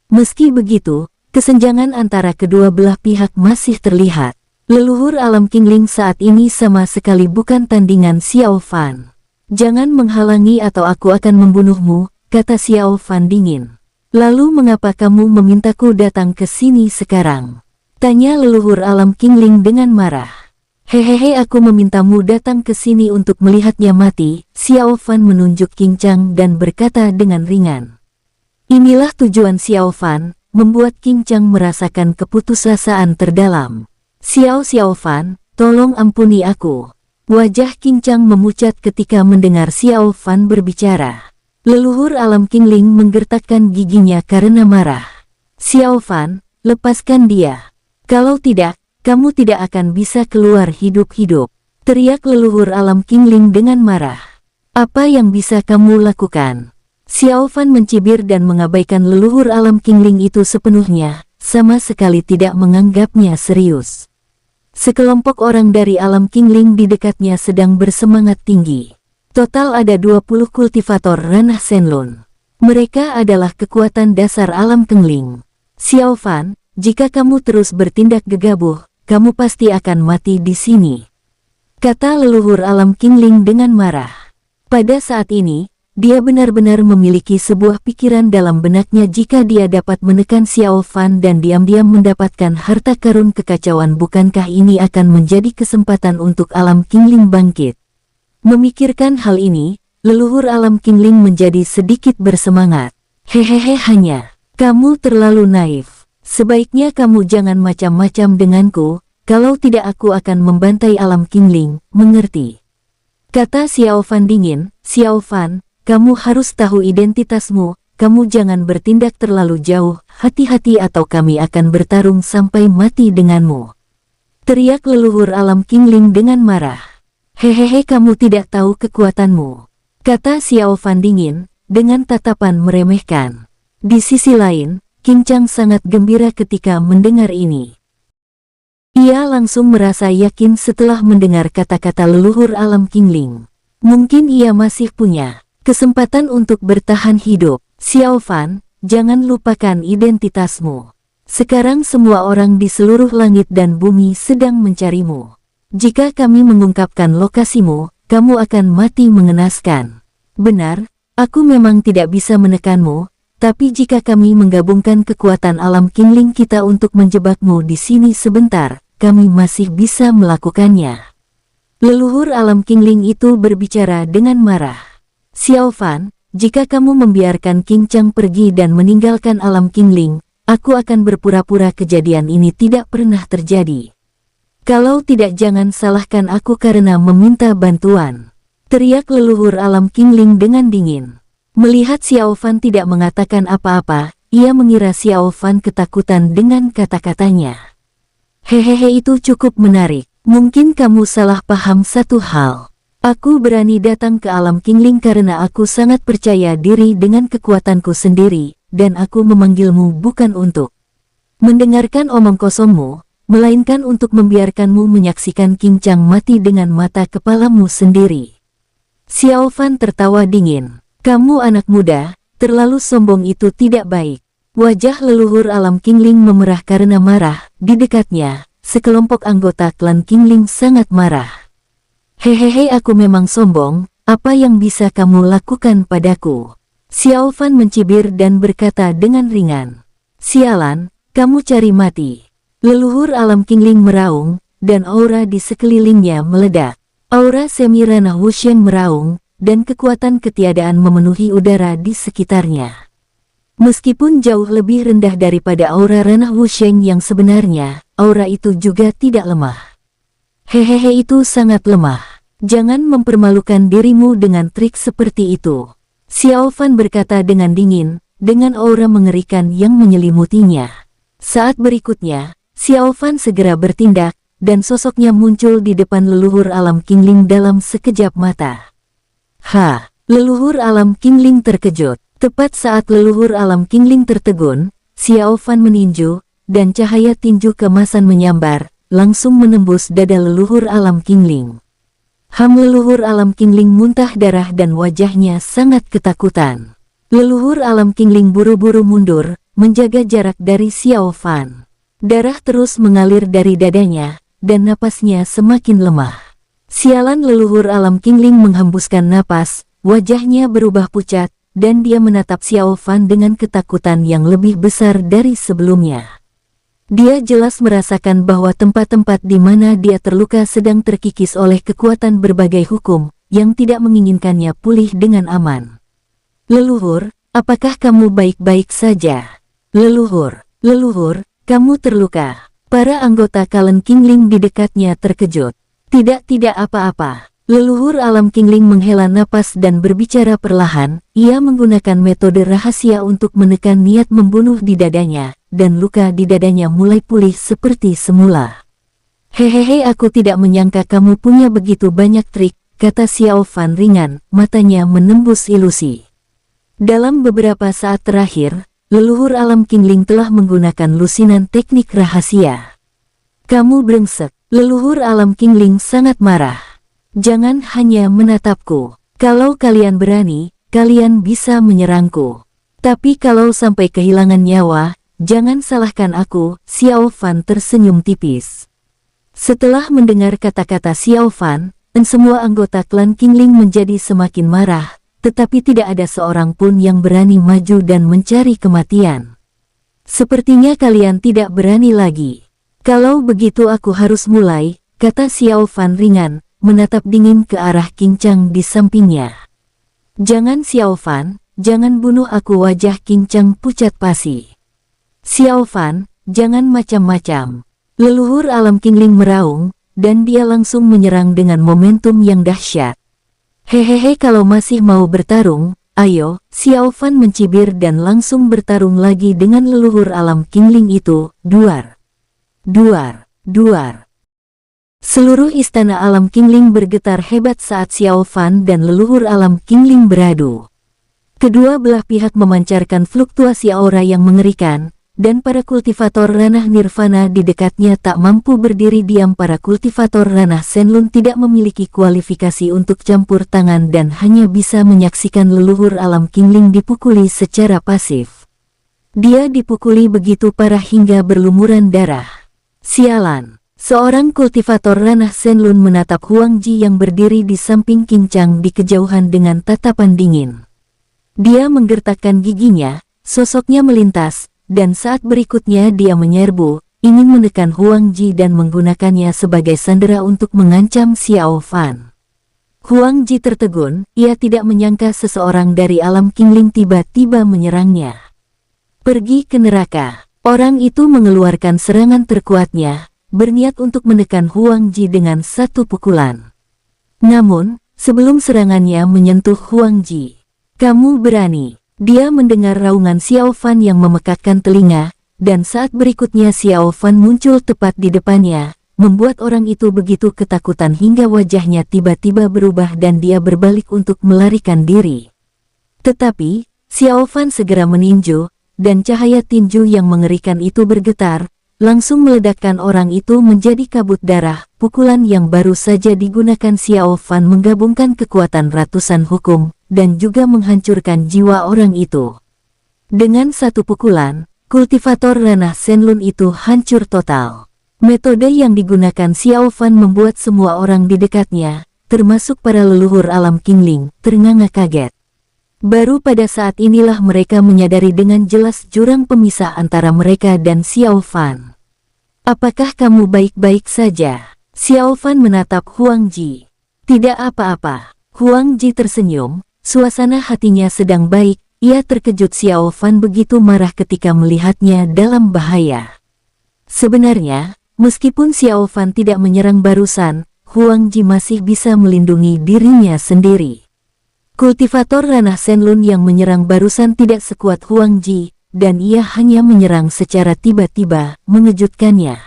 Meski begitu, kesenjangan antara kedua belah pihak masih terlihat. Leluhur alam Qingling saat ini sama sekali bukan tandingan Xiao Fan. Jangan menghalangi atau aku akan membunuhmu, kata Xiao Fan dingin. Lalu mengapa kamu memintaku datang ke sini sekarang? Tanya leluhur alam Qingling dengan marah. Hehehe, aku memintamu datang ke sini untuk melihatnya mati. Xiao Fan menunjuk Qing Chang dan berkata dengan ringan. Inilah tujuan Xiao Fan, membuat Qing Chang merasakan keputusasaan terdalam. Xiao Fan, tolong ampuni aku. Wajah Qing Chang memucat ketika mendengar Xiao Fan berbicara. Leluhur alam Qingling menggertakkan giginya karena marah. Xiao Fan, lepaskan dia. Kalau tidak, kamu tidak akan bisa keluar hidup-hidup, teriak leluhur alam Qingling dengan marah. Apa yang bisa kamu lakukan? Xiao Fan mencibir dan mengabaikan leluhur alam Qingling itu sepenuhnya, sama sekali tidak menganggapnya serius. Sekelompok orang dari alam Qingling di dekatnya sedang bersemangat tinggi. Total ada 20 kultivator ranah Shenlong. Mereka adalah kekuatan dasar alam Qingling. Xiao Fan, jika kamu terus bertindak gegabah, kamu pasti akan mati di sini, kata leluhur alam Qingling dengan marah. Pada saat ini, dia benar-benar memiliki sebuah pikiran dalam benaknya. Jika dia dapat menekan Xiao Fan dan diam-diam mendapatkan harta karun kekacauan, bukankah ini akan menjadi kesempatan untuk alam Qingling bangkit? Memikirkan hal ini, leluhur alam Qingling menjadi sedikit bersemangat. Hehehe, hanya kamu terlalu naif. Sebaiknya kamu jangan macam-macam denganku, kalau tidak aku akan membantai alam Qingling, mengerti? Kata Xiao Fan dingin. Xiao Fan, kamu harus tahu identitasmu, kamu jangan bertindak terlalu jauh, hati-hati atau kami akan bertarung sampai mati denganmu. Teriak leluhur alam Qingling dengan marah. Hehehe, kamu tidak tahu kekuatanmu, kata Xiao Fan dingin, dengan tatapan meremehkan. Di sisi lain, Qing Chang sangat gembira ketika mendengar ini. Ia langsung merasa yakin setelah mendengar kata-kata leluhur alam Qingling. Mungkin ia masih punya kesempatan untuk bertahan hidup. Xiao Fan, jangan lupakan identitasmu. Sekarang semua orang di seluruh langit dan bumi sedang mencarimu. Jika kami mengungkapkan lokasimu, kamu akan mati mengenaskan. Benar, aku memang tidak bisa menekanmu. Tapi jika kami menggabungkan kekuatan alam Qingling kita untuk menjebakmu di sini sebentar, kami masih bisa melakukannya. Leluhur alam Qingling itu berbicara dengan marah. Xiao Fan, jika kamu membiarkan Qing Chang pergi dan meninggalkan alam Qingling, aku akan berpura-pura kejadian ini tidak pernah terjadi. Kalau tidak, jangan salahkan aku karena meminta bantuan. teriak leluhur alam Qingling dengan dingin. Melihat Xiao Fan tidak mengatakan apa-apa, ia mengira Xiao Fan ketakutan dengan kata-katanya. Hehehe, itu cukup menarik. Mungkin kamu salah paham satu hal. Aku berani datang ke alam Qingling karena aku sangat percaya diri dengan kekuatanku sendiri, dan aku memanggilmu bukan untuk mendengarkan omong kosongmu, melainkan untuk membiarkanmu menyaksikan Qin Chang mati dengan mata kepalamu sendiri. Xiao Fan tertawa dingin. Kamu anak muda, terlalu sombong, itu tidak baik. Wajah leluhur alam Qingling memerah karena marah. Di dekatnya, sekelompok anggota klan Qingling sangat marah. Hehehe, aku memang sombong, apa yang bisa kamu lakukan padaku? Xiao Fan mencibir dan berkata dengan ringan. Sialan, kamu cari mati. Leluhur alam Qingling meraung, dan aura di sekelilingnya meledak. Aura semi ranah Wusheng meraung, dan kekuatan ketiadaan memenuhi udara di sekitarnya. Meskipun jauh lebih rendah daripada aura ranah Wusheng yang sebenarnya, aura itu juga tidak lemah. Hehehe, itu sangat lemah. Jangan mempermalukan dirimu dengan trik seperti itu. Xiao Fan berkata dengan dingin, dengan aura mengerikan yang menyelimutinya. Saat berikutnya, Xiao Fan segera bertindak, dan sosoknya muncul di depan leluhur alam Qingling dalam sekejap mata. Leluhur alam Qingling terkejut. Tepat saat leluhur alam Qingling tertegun, Xiao Fan meninju, dan cahaya tinju kemasan menyambar, langsung menembus dada leluhur alam Qingling. Leluhur alam Qingling muntah darah dan wajahnya sangat ketakutan. Leluhur alam Qingling buru-buru mundur, menjaga jarak dari Xiao Fan. Darah terus mengalir dari dadanya, dan napasnya semakin lemah. Sialan, leluhur alam Qingling menghembuskan napas, wajahnya berubah pucat, dan dia menatap Xiao Fan dengan ketakutan yang lebih besar dari sebelumnya. Dia jelas merasakan bahwa tempat-tempat di mana dia terluka sedang terkikis oleh kekuatan berbagai hukum, yang tidak menginginkannya pulih dengan aman. Leluhur, apakah kamu baik-baik saja? Leluhur, kamu terluka. Para anggota klan Qingling di dekatnya terkejut. Tidak apa-apa. Leluhur alam Qingling menghela napas dan berbicara perlahan. Ia menggunakan metode rahasia untuk menekan niat membunuh di dadanya, dan luka di dadanya mulai pulih seperti semula. Hehehe, aku tidak menyangka kamu punya begitu banyak trik, kata Xiao Fan ringan, matanya menembus ilusi. Dalam beberapa saat terakhir, leluhur alam Qingling telah menggunakan lusinan teknik rahasia. Kamu brengsek. Leluhur alam Qingling sangat marah. Jangan hanya menatapku. Kalau kalian berani, kalian bisa menyerangku. Tapi kalau sampai kehilangan nyawa, jangan salahkan aku. Xiao Fan tersenyum tipis. Setelah mendengar kata-kata Xiao Fan, semua anggota klan Qingling menjadi semakin marah. Tetapi tidak ada seorang pun yang berani maju dan mencari kematian. Sepertinya kalian tidak berani lagi. Kalau begitu aku harus mulai, kata Xiao Fan ringan, menatap dingin ke arah Qin Chang di sampingnya. Jangan Xiao Fan, jangan bunuh aku, wajah Qin Chang pucat pasi. Xiao Fan, jangan macam-macam. Leluhur alam Qingling meraung, dan dia langsung menyerang dengan momentum yang dahsyat. Hehehe, kalau masih mau bertarung, ayo. Xiao Fan mencibir dan langsung bertarung lagi dengan leluhur alam Qingling itu. Duar. Seluruh istana alam Qingling bergetar hebat saat Xiao Fan dan leluhur alam Qingling beradu. Kedua belah pihak memancarkan fluktuasi aura yang mengerikan, dan para kultivator ranah nirvana di dekatnya tak mampu berdiri diam. Para kultivator ranah Shenlong tidak memiliki kualifikasi untuk campur tangan dan hanya bisa menyaksikan leluhur alam Qingling dipukuli secara pasif. Dia dipukuli begitu parah hingga berlumuran darah. Sialan. Seorang kultivator ranah Shenlong menatap Huang Ji yang berdiri di samping Qin Chang di kejauhan dengan tatapan dingin. Dia menggertakkan giginya, sosoknya melintas, dan saat berikutnya dia menyerbu, ingin menekan Huang Ji dan menggunakannya sebagai sandera untuk mengancam Xiao Fan. Huang Ji tertegun, ia tidak menyangka seseorang dari alam Qingling tiba-tiba menyerangnya. Pergi ke neraka. Orang itu mengeluarkan serangan terkuatnya, berniat untuk menekan Huang Ji dengan satu pukulan. Namun, sebelum serangannya menyentuh Huang Ji. Kamu berani? Dia mendengar raungan Xiao Fan yang memekakkan telinga, dan saat berikutnya Xiao Fan muncul tepat di depannya, membuat orang itu begitu ketakutan hingga wajahnya tiba-tiba berubah dan dia berbalik untuk melarikan diri. Tetapi, Xiao Fan segera meninju, dan cahaya tinju yang mengerikan itu bergetar, langsung meledakkan orang itu menjadi kabut darah. Pukulan yang baru saja digunakan Xiao Fan menggabungkan kekuatan ratusan hukum, dan juga menghancurkan jiwa orang itu. Dengan satu pukulan, kultivator ranah Shenlun itu hancur total. Metode yang digunakan Xiao Fan membuat semua orang di dekatnya, termasuk para leluhur alam Qingling, ternganga kaget. Baru pada saat inilah mereka menyadari dengan jelas jurang pemisah antara mereka dan Xiao Fan. Apakah kamu baik-baik saja? Xiao Fan menatap Huang Ji. Tidak apa-apa. Huang Ji tersenyum, suasana hatinya sedang baik. Ia terkejut Xiao Fan begitu marah ketika melihatnya dalam bahaya. Sebenarnya, meskipun Xiao Fan tidak menyerang barusan, Huang Ji masih bisa melindungi dirinya sendiri. Kultivator ranah Shenlun yang menyerang barusan tidak sekuat Huang Ji, dan ia hanya menyerang secara tiba-tiba, mengejutkannya.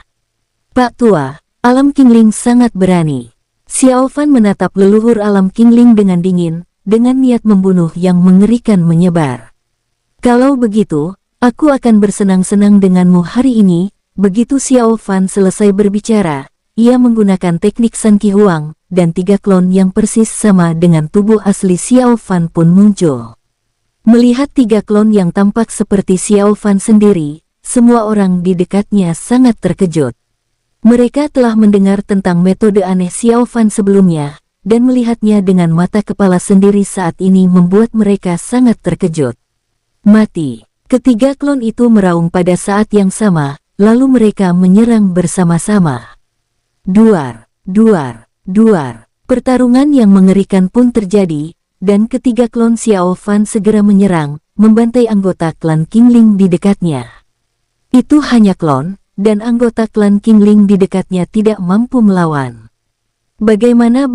Pak Tua, alam Qingling sangat berani. Xiao Fan menatap leluhur alam Qingling dengan dingin, dengan niat membunuh yang mengerikan menyebar. Kalau begitu, aku akan bersenang-senang denganmu hari ini. Begitu Xiao Fan selesai berbicara, ia menggunakan teknik San Qi Huang, dan 3 klon yang persis sama dengan tubuh asli Xiao Fan pun muncul. Melihat 3 klon yang tampak seperti Xiao Fan sendiri, semua orang di dekatnya sangat terkejut. Mereka telah mendengar tentang metode aneh Xiao Fan sebelumnya, dan melihatnya dengan mata kepala sendiri saat ini membuat mereka sangat terkejut. Mati! Ketiga klon itu meraung pada saat yang sama, lalu mereka menyerang bersama-sama. Duar, duar, duar. Pertarungan yang mengerikan pun terjadi, dan ketiga klon Xiao Fan segera menyerang, membantai anggota klan Qingling di dekatnya. Itu hanya klon, dan anggota klan Qingling di dekatnya tidak mampu melawan. Bagaimana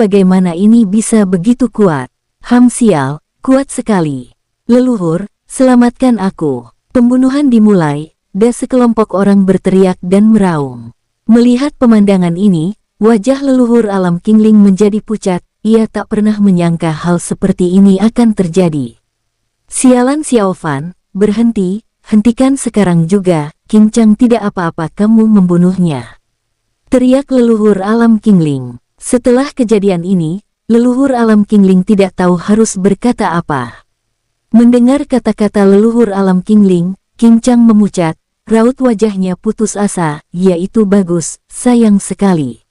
ini bisa begitu kuat? Sial, kuat sekali. Leluhur, selamatkan aku. Pembunuhan dimulai, dan sekelompok orang berteriak dan meraung. Melihat pemandangan ini, wajah leluhur alam Qingling menjadi pucat. Ia tak pernah menyangka hal seperti ini akan terjadi. Sialan Xiao Fan, berhenti, hentikan sekarang juga, Qincang tidak apa-apa kamu membunuhnya. Teriak leluhur alam Qingling. Setelah kejadian ini, leluhur alam Qingling tidak tahu harus berkata apa. Mendengar kata-kata leluhur alam Qingling, Qincang memucat, raut wajahnya putus asa, yaitu bagus, sayang sekali.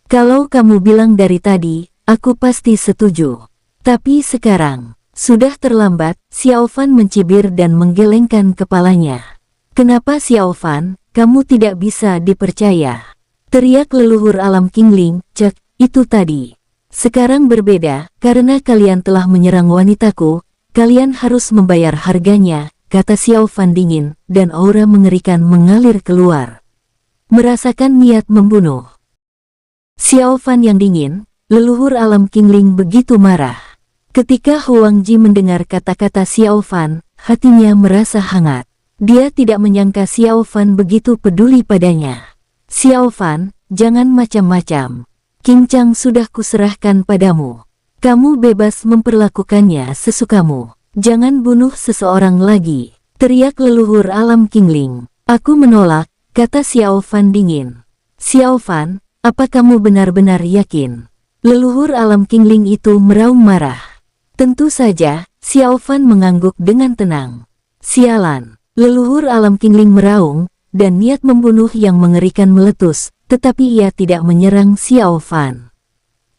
Kalau kamu bilang dari tadi, aku pasti setuju. Tapi sekarang, sudah terlambat. Xiao Fan mencibir dan menggelengkan kepalanya. Kenapa Xiao Fan, kamu tidak bisa dipercaya? Teriak leluhur alam Qingling, cek, itu tadi. Sekarang berbeda, karena kalian telah menyerang wanitaku, kalian harus membayar harganya, kata Xiao Fan dingin, dan aura mengerikan mengalir keluar. Merasakan niat membunuh. Xiao Fan yang dingin, leluhur alam Qingling begitu marah. Ketika Huang Ji mendengar kata-kata Xiao Fan, hatinya merasa hangat. Dia tidak menyangka Xiao Fan begitu peduli padanya. Xiao Fan, jangan macam-macam. Qincang sudah kuserahkan padamu. Kamu bebas memperlakukannya sesukamu. Jangan bunuh seseorang lagi. Teriak leluhur alam Qingling. Aku menolak, kata Xiao Fan dingin. Xiao Fan, apa kamu benar-benar yakin? Leluhur alam Qingling itu meraung marah. Tentu saja, Xiao Fan mengangguk dengan tenang. Sialan, leluhur alam Qingling meraung, dan niat membunuh yang mengerikan meletus, tetapi ia tidak menyerang Xiao Fan.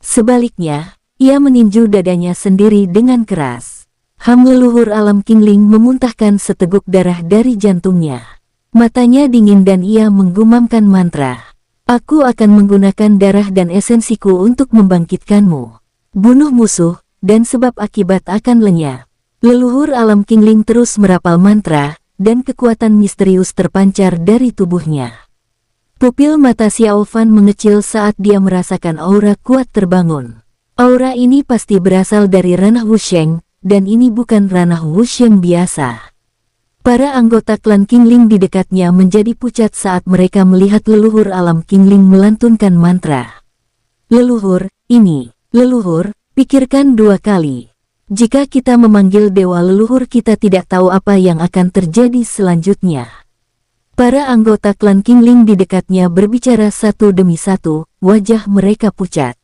Sebaliknya, ia meninju dadanya sendiri dengan keras. Leluhur alam Qingling memuntahkan seteguk darah dari jantungnya. Matanya dingin dan ia menggumamkan mantra. Aku akan menggunakan darah dan esensiku untuk membangkitkanmu. Bunuh musuh, dan sebab akibat akan lenyap. Leluhur alam Qingling terus merapal mantra, dan kekuatan misterius terpancar dari tubuhnya. Pupil mata Xiao Fan mengecil saat dia merasakan aura kuat terbangun. Aura ini pasti berasal dari ranah Wusheng, dan ini bukan ranah Wusheng biasa. Para anggota klan Qingling di dekatnya menjadi pucat saat mereka melihat leluhur alam Qingling melantunkan mantra. Leluhur, leluhur, pikirkan 2 kali. Jika kita memanggil dewa leluhur kita tidak tahu apa yang akan terjadi selanjutnya. Para anggota klan Qingling di dekatnya berbicara satu demi satu, wajah mereka pucat.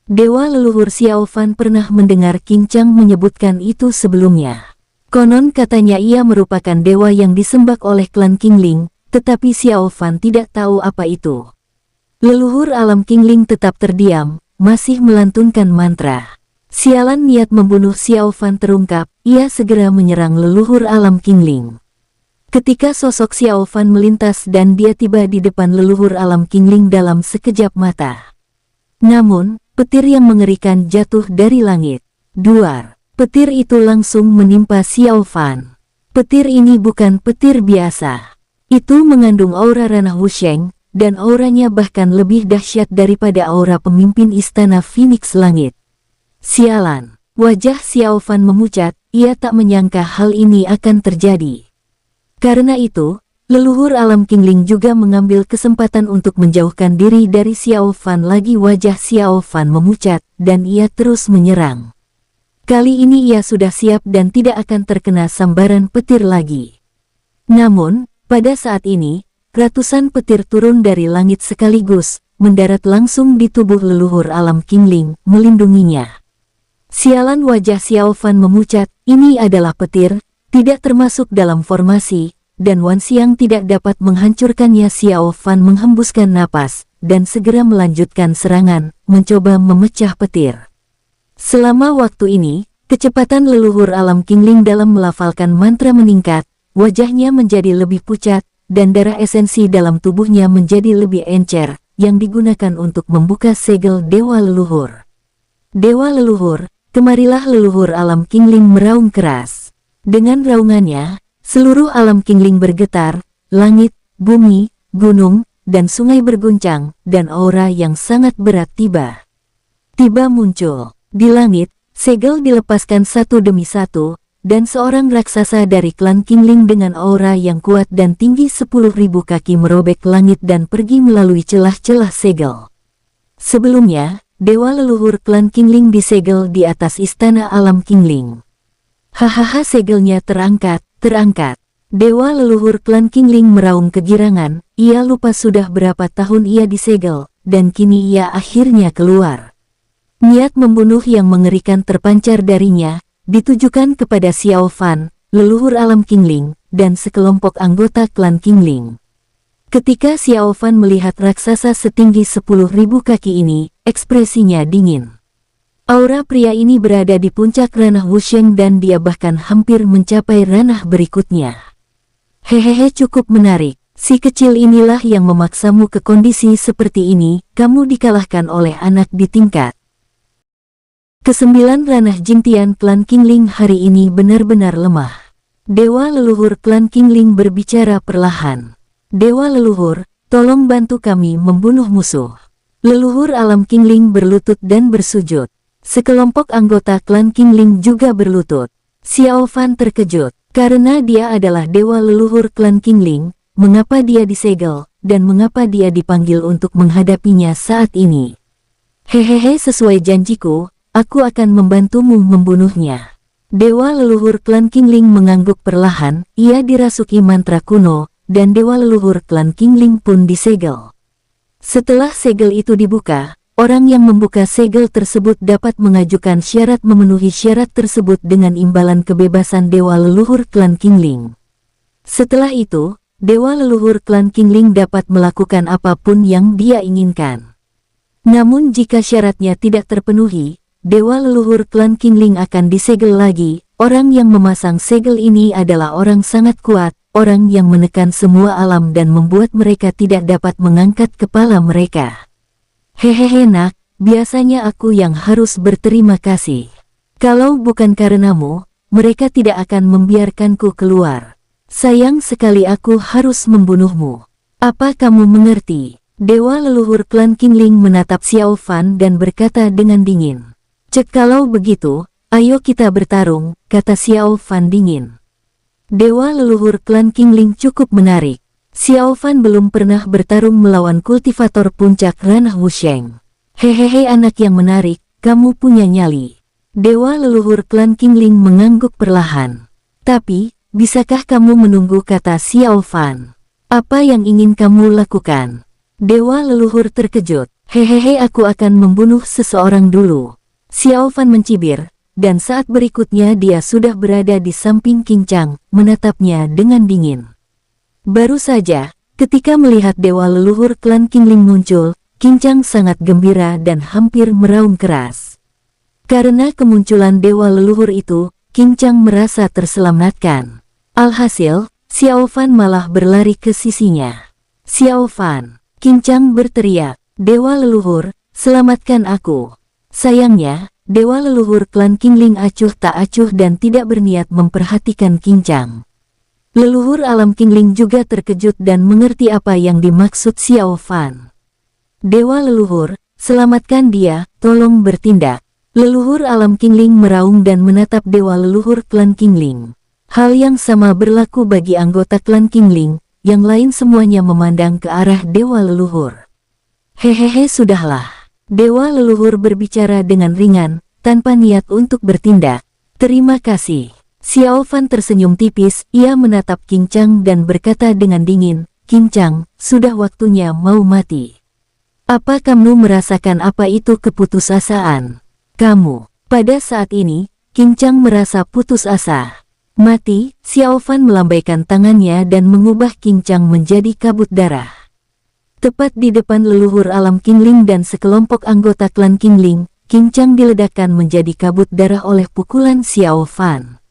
Dewa leluhur Xiao Fan pernah mendengar Qing Chang menyebutkan itu sebelumnya. Konon katanya ia merupakan dewa yang disembah oleh klan Qingling, tetapi Xiao Fan tidak tahu apa itu. Leluhur alam Qingling tetap terdiam, masih melantunkan mantra. Sialan, niat membunuh Xiao Fan terungkap, ia segera menyerang leluhur alam Qingling. Ketika sosok Xiao Fan melintas dan dia tiba di depan leluhur alam Qingling dalam sekejap mata. Namun, petir yang mengerikan jatuh dari langit. Duar. Petir itu langsung menimpa Xiao Fan. Petir ini bukan petir biasa. Itu mengandung aura ranah Wusheng, dan auranya bahkan lebih dahsyat daripada aura pemimpin istana Phoenix Langit. Sialan. Wajah Xiao Fan memucat, ia tak menyangka hal ini akan terjadi. Karena itu, leluhur alam Qingling juga mengambil kesempatan untuk menjauhkan diri dari Xiao Fan lagi. Wajah Xiao Fan memucat, dan ia terus menyerang. Kali ini ia sudah siap dan tidak akan terkena sambaran petir lagi. Namun, pada saat ini, ratusan petir turun dari langit sekaligus, mendarat langsung di tubuh leluhur alam Qingling, melindunginya. Sialan, wajah Xiao Fan memucat, ini adalah petir, tidak termasuk dalam formasi, dan Wan Xiang tidak dapat menghancurkannya. Xiao Fan menghembuskan napas, dan segera melanjutkan serangan, mencoba memecah petir. Selama waktu ini, kecepatan leluhur alam Qingling dalam melafalkan mantra meningkat, wajahnya menjadi lebih pucat, dan darah esensi dalam tubuhnya menjadi lebih encer, yang digunakan untuk membuka segel dewa leluhur. Dewa leluhur, kemarilah! Leluhur alam Qingling meraung keras. Dengan raungannya, seluruh alam Qingling bergetar, langit, bumi, gunung, dan sungai berguncang, dan aura yang sangat berat tiba muncul. Di langit, segel dilepaskan satu demi satu, dan seorang raksasa dari klan Qingling dengan aura yang kuat dan tinggi 10.000 kaki merobek langit dan pergi melalui celah-celah segel. Sebelumnya, dewa leluhur klan Qingling disegel di atas istana alam Qingling. Hahaha, segelnya terangkat. Dewa leluhur klan Qingling meraung kegirangan, ia lupa sudah berapa tahun ia disegel, dan kini ia akhirnya keluar. Niat membunuh yang mengerikan terpancar darinya, ditujukan kepada Xiao Fan, leluhur alam Qingling, dan sekelompok anggota klan Qingling. Ketika Xiao Fan melihat raksasa setinggi 10.000 kaki ini, ekspresinya dingin. Aura pria ini berada di puncak ranah Wusheng dan dia bahkan hampir mencapai ranah berikutnya. Hehehe, cukup menarik. Si kecil inilah yang memaksamu ke kondisi seperti ini, kamu dikalahkan oleh anak di tingkat ke-9 ranah Jingtian klan Qingling hari ini benar-benar lemah. Dewa leluhur klan Qingling berbicara perlahan. Dewa leluhur, tolong bantu kami membunuh musuh. Leluhur alam Qingling berlutut dan bersujud. Sekelompok anggota klan Qingling juga berlutut. Xiao Fan terkejut, karena dia adalah dewa leluhur klan Qingling, mengapa dia disegel, dan mengapa dia dipanggil untuk menghadapinya saat ini. Hehehe, sesuai janjiku, aku akan membantumu membunuhnya. Dewa leluhur klan Qingling mengangguk perlahan, ia dirasuki mantra kuno, dan dewa leluhur klan Qingling pun disegel. Setelah segel itu dibuka, orang yang membuka segel tersebut dapat mengajukan syarat memenuhi syarat tersebut dengan imbalan kebebasan dewa leluhur klan Qingling. Setelah itu, dewa leluhur klan Qingling dapat melakukan apapun yang dia inginkan. Namun jika syaratnya tidak terpenuhi, dewa leluhur klan Qingling akan disegel lagi. Orang yang memasang segel ini adalah orang sangat kuat, orang yang menekan semua alam dan membuat mereka tidak dapat mengangkat kepala mereka. Hehehe nak, biasanya aku yang harus berterima kasih. Kalau bukan karenamu, mereka tidak akan membiarkanku keluar. Sayang sekali aku harus membunuhmu. Apa kamu mengerti? Dewa leluhur klan Qingling menatap Xiao Fan dan berkata dengan dingin. Cek kalau begitu, ayo kita bertarung, kata Xiao Fan dingin. Dewa leluhur klan Qingling cukup menarik. Xiao Fan belum pernah bertarung melawan kultivator puncak ranah Wusheng. Hehehe anak yang menarik, kamu punya nyali. Dewa leluhur klan Qingling mengangguk perlahan. Tapi, bisakah kamu menunggu, kata Xiao Fan. Apa yang ingin kamu lakukan? Dewa leluhur terkejut. Hehehe aku akan membunuh seseorang dulu. Xiao Fan mencibir, dan saat berikutnya dia sudah berada di samping Qing Chang, menatapnya dengan dingin. Baru saja, ketika melihat dewa leluhur klan Qingling muncul, Qing Chang sangat gembira dan hampir meraung keras. Karena kemunculan dewa leluhur itu, Qing Chang merasa terselamatkan. Alhasil, Xiao Fan malah berlari ke sisinya. Xiao Fan, Qing Chang berteriak, dewa leluhur, selamatkan aku. Sayangnya, dewa leluhur klan Qingling acuh tak acuh dan tidak berniat memperhatikan Qing Chang. Leluhur alam Qingling juga terkejut dan mengerti apa yang dimaksud Xiao Fan. Dewa leluhur, selamatkan dia, tolong bertindak. Leluhur alam Qingling meraung dan menatap dewa leluhur klan Qingling. Hal yang sama berlaku bagi anggota klan Qingling, yang lain semuanya memandang ke arah dewa leluhur. Hehehe sudahlah. Dewa leluhur berbicara dengan ringan, tanpa niat untuk bertindak. Terima kasih. Xiao Fan tersenyum tipis, ia menatap Qing Chang dan berkata dengan dingin, Qing Chang, sudah waktunya mau mati. Apa kamu merasakan apa itu keputusasaan? Kamu. Pada saat ini, Qing Chang merasa putus asa. Mati, Xiao Fan melambaikan tangannya dan mengubah Qing Chang menjadi kabut darah. Tepat di depan leluhur alam Qingling dan sekelompok anggota klan Qingling, Qing Chang diledakkan menjadi kabut darah oleh pukulan Xiao Fan.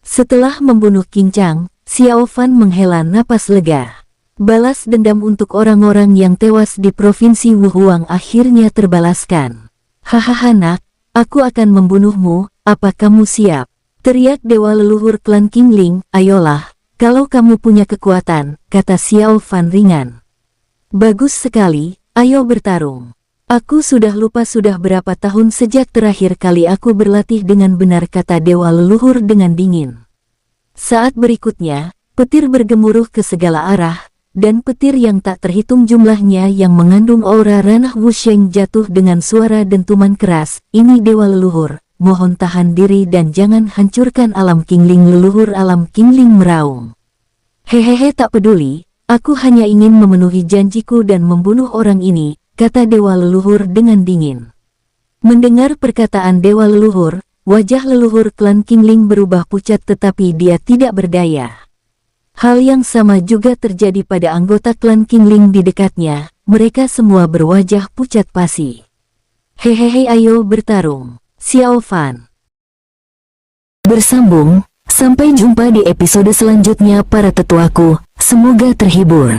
Setelah membunuh Qing Chang, Xiao Fan menghela napas lega. Balas dendam untuk orang-orang yang tewas di provinsi Wuhuang akhirnya terbalaskan. Hahaha nak, aku akan membunuhmu, apa kamu siap? Teriak dewa leluhur klan Qingling, ayolah, kalau kamu punya kekuatan, kata Xiao Fan ringan. Bagus sekali, ayo bertarung. Aku sudah lupa sudah berapa tahun sejak terakhir kali aku berlatih dengan benar, kata dewa leluhur dengan dingin. Saat berikutnya, petir bergemuruh ke segala arah, dan petir yang tak terhitung jumlahnya yang mengandung aura ranah Wusheng jatuh dengan suara dentuman keras. Ini dewa leluhur, mohon tahan diri dan jangan hancurkan alam Qingling. Leluhur alam Qingling meraung. Hehehe tak peduli. Aku hanya ingin memenuhi janjiku dan membunuh orang ini, kata dewa leluhur dengan dingin. Mendengar perkataan dewa leluhur, wajah leluhur klan Qingling berubah pucat tetapi dia tidak berdaya. Hal yang sama juga terjadi pada anggota klan Qingling di dekatnya, mereka semua berwajah pucat pasi. Hehehe ayo bertarung, Xiao Fan. Bersambung. Sampai jumpa di episode selanjutnya para tetuaku, semoga terhibur.